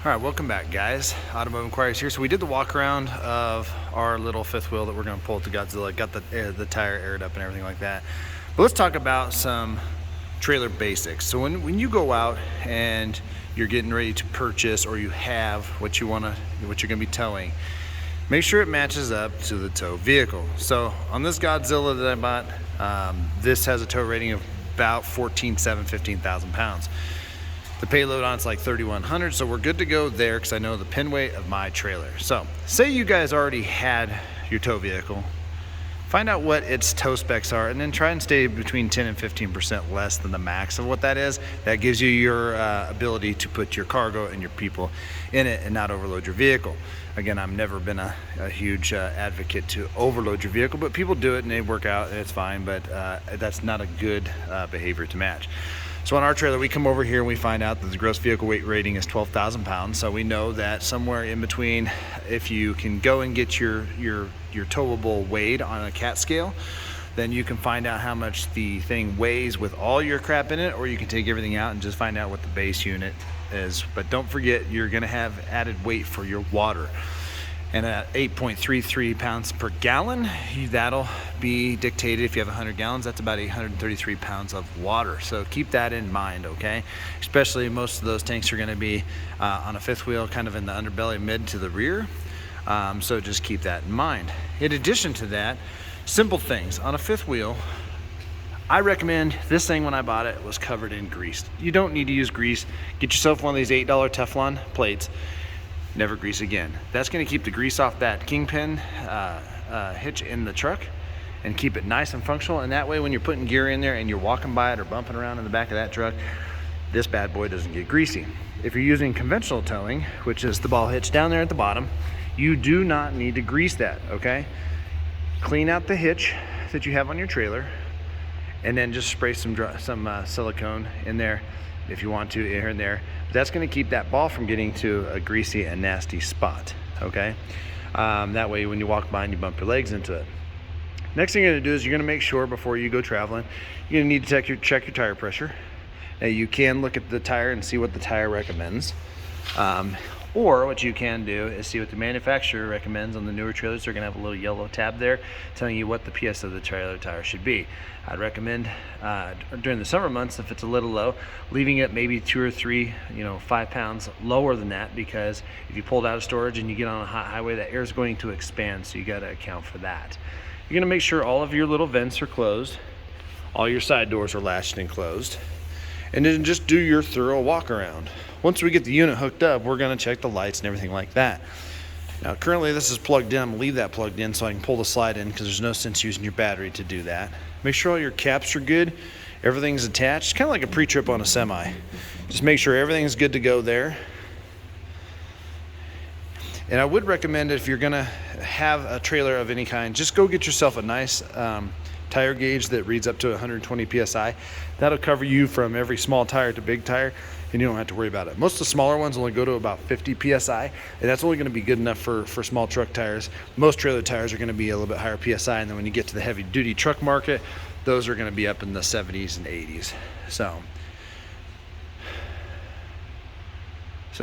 All right, welcome back, guys. Automotive Inquiries here. So we did the walk around of our little fifth wheel that we're going to pull to Godzilla. Got the tire aired up and everything like that. But let's talk about some trailer basics. So when you go out and you're getting ready to purchase, or you have what you're going to be towing, make sure it matches up to the tow vehicle. So on this Godzilla that I bought, this has a tow rating of about 15,000 pounds. The payload on it's like 3,100, so we're good to go there because I know the pin weight of my trailer. So say you guys already had your tow vehicle, find out what its tow specs are, and then try and stay between 10 and 15% less than the max of what that is. That gives you your ability to put your cargo and your people in it and not overload your vehicle. Again, I've never been a huge advocate to overload your vehicle, but people do it and they work out and it's fine, but that's not a good behavior to match. So on our trailer, we come over here and we find out that the gross vehicle weight rating is 12,000 pounds. So we know that somewhere in between, if you can go and get your towable weighed on a CAT scale, then you can find out how much the thing weighs with all your crap in it, or you can take everything out and just find out what the base unit is. But don't forget, you're gonna have added weight for your water. And at 8.33 pounds per gallon, that'll be dictated. If you have 100 gallons, that's about 833 pounds of water. So keep that in mind, okay? Especially most of those tanks are gonna be on a fifth wheel, kind of in the underbelly, mid to the rear. So just keep that in mind. In addition to that, simple things. On a fifth wheel, I recommend this thing. When I bought it, was covered in grease. You don't need to use grease. Get yourself one of these $8 Teflon plates. Never grease again. That's going to keep the grease off that kingpin hitch in the truck and keep it nice and functional. And that way, when you're putting gear in there and you're walking by it or bumping around in the back of that truck, this bad boy doesn't get greasy. If you're using conventional towing, which is the ball hitch down there at the bottom, you do not need to grease that, okay? Clean out the hitch that you have on your trailer and then just spray some silicone in there if you want to, here and there. But that's going to keep that ball from getting to a greasy and nasty spot, okay? That way, when you walk by and you bump your legs into it. Next thing you're going to do is you're going to make sure before you go traveling, you're going to need to check your tire pressure. Now, you can look at the tire and see what the tire recommends. Or what you can do is see what the manufacturer recommends. On the newer trailers, they're going to have a little yellow tab there telling you what the PS of the trailer tire should be. I'd recommend during the summer months, if it's a little low, leaving it maybe 2 or 3, 5 pounds lower than that, because if you pull it out of storage and you get on a hot highway, that air is going to expand, so you got to account for that. You're going to make sure all of your little vents are closed, all your side doors are latched and closed, and then just do your thorough walk around. Once we get the unit hooked up, we're going to check the lights and everything like that. Now, currently this is plugged in. I'm going to leave that plugged in so I can pull the slide in, because there's no sense using your battery to do that. Make sure all your caps are good. Everything's attached. It's kind of like a pre-trip on a semi. Just make sure everything's good to go there. And I would recommend, if you're going to have a trailer of any kind, just go get yourself a nice tire gauge that reads up to 120 psi. That'll cover you from every small tire to big tire, and you don't have to worry about it. Most of the smaller ones only go to about 50 psi, and that's only going to be good enough for small truck tires. Most trailer tires are going to be a little bit higher psi, and then when you get to the heavy duty truck market, those are going to be up in the 70s and 80s. So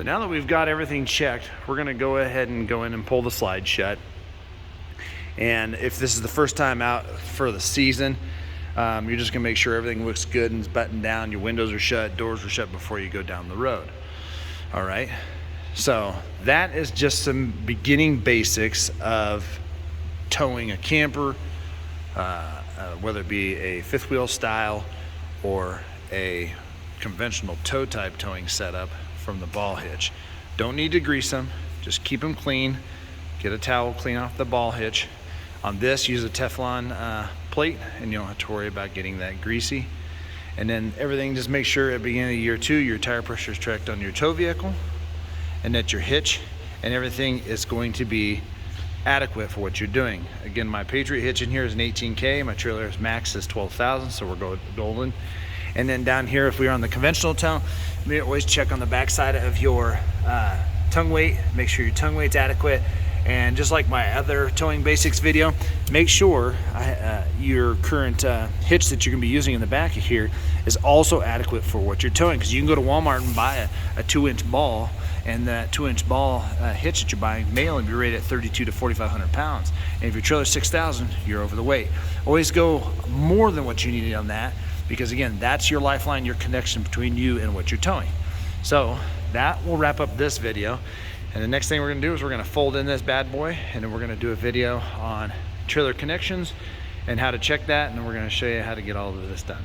now that we've got everything checked, we're going to go ahead and go in and pull the slide shut. And if this is the first time out for the season, you're just gonna make sure everything looks good and is buttoned down, your windows are shut, doors are shut before you go down the road. All right, so that is just some beginning basics of towing a camper, whether it be a fifth wheel style or a conventional tow type towing setup from the ball hitch. Don't need to grease them, just keep them clean. Get a towel, clean off the ball hitch. On this, use a Teflon plate, and you don't have to worry about getting that greasy. And then everything, just make sure at the beginning of year 2, your tire pressure is checked on your tow vehicle, and that your hitch and everything is going to be adequate for what you're doing. Again, my Patriot hitch in here is an 18K. My trailer's max is 12,000, so we're golden. And then down here, if we're on the conventional tow, you always check on the backside of your tongue weight. Make sure your tongue weight's adequate. And just like my other towing basics video, make sure your current hitch that you're gonna be using in the back of here is also adequate for what you're towing. Because you can go to Walmart and buy a 2-inch ball and that 2-inch ball hitch that you're buying may only be rated at 32 to 4,500 pounds. And if your trailer's 6,000, you're over the weight. Always go more than what you need on that, because again, that's your lifeline, your connection between you and what you're towing. So that will wrap up this video. And the next thing we're gonna do is we're gonna fold in this bad boy, and then we're gonna do a video on trailer connections and how to check that, and then we're gonna show you how to get all of this done.